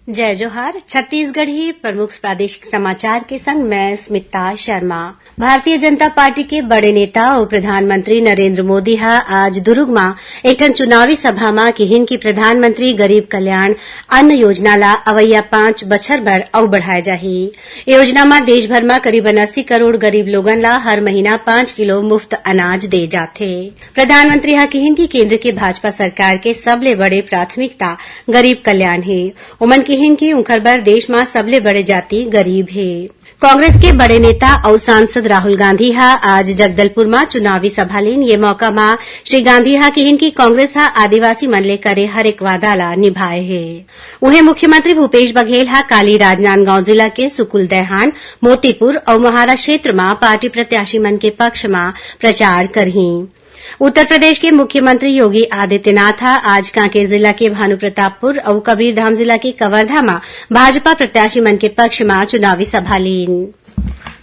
जय जोहार। छत्तीसगढ़ी प्रमुख प्रादेशिक समाचार के संग मैं स्मिता शर्मा। भारतीय जनता पार्टी के बड़े नेता और प्रधानमंत्री नरेंद्र मोदी हा आज दुर्ग में एक ठन चुनावी सभा में किहिन की प्रधानमंत्री गरीब कल्याण अन्न योजना ला अवैया 5 बछर बर अउ बढ़ाए जाही। योजना में देशभर में करीबन 80 करोड़ गरीब लोगन ला हर महीना 5 किलो मुफ्त अनाज दे जाथे। प्रधानमंत्री हा किहिन की केंद्र के भाजपा सरकार के सबले बड़े प्राथमिकता गरीब कल्याण हे। उमन किहिन की उखर बर देश में सबले बड़े जाति गरीब हे। कांग्रेस के बड़े नेता और सांसद राहुल गांधी हा आज जगदलपुर में चुनावी सभा लेन। ये मौका में श्री गांधी हा किहिन की कांग्रेस हा आदिवासी मन ले करे हर एक वादा ला निभाए हे। उहे मुख्यमंत्री भूपेश बघेल हा काली राजनांदगांव जिला के सुकुल दैहान, मोतीपुर और मोहारा क्षेत्र में पार्टी प्रत्याशी मन के पक्ष में प्रचार करही। उत्तर प्रदेश के मुख्यमंत्री योगी आदित्यनाथ आज कांकेर जिला के भानुप्रतापपुर और कबीरधाम जिला के कवर्धा में भाजपा प्रत्याशी मन के पक्ष में चुनावी सभा लीन।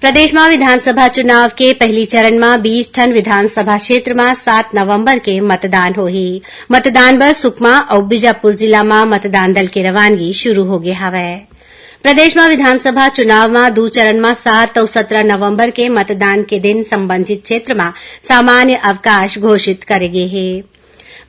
प्रदेश में विधानसभा चुनाव के पहली चरण में 20 ठन विधानसभा क्षेत्र में 7 नवंबर के मतदान होही। मतदान बर सुकमा और बीजापुर जिला में मतदान दल के रवानगी शुरू हो गए हवै। प्रदेश में विधानसभा चुनाव में 2 चरण में 7 और 17 नवंबर के मतदान के दिन संबंधित क्षेत्र में सामान्य अवकाश घोषित करे गए हे।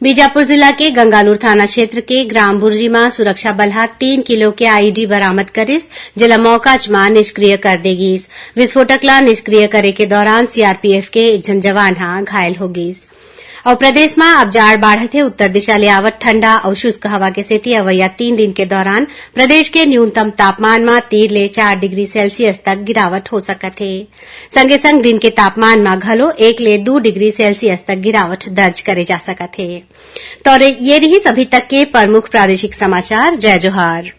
बीजापुर जिला के गंगालूर थाना क्षेत्र के ग्राम बुर्जी में सुरक्षा बल 3 किलो के आईडी बरामद करिस, जिला मौकाच में निष्क्रिय कर देगिस। विस्फोटक ला निष्क्रिय करे के दौरान सीआरपीएफ के एक जन जवान घायल हो गईस। और प्रदेश में अब जाड़ बाढ़त है। उत्तर दिशा ले आवत ठंडा और शुष्क हवा के सेती अवैया 3 दिन के दौरान प्रदेश के न्यूनतम तापमान में 3 ले 4 डिग्री सेल्सियस तक गिरावट हो सकत है। संगे संग दिन के तापमान में घलो 1 ले 2 डिग्री सेल्सियस तक गिरावट दर्ज करे जा सकत है। तो ये रही सभी तक के प्रमुख प्रादेशिक समाचार। जय जोहार।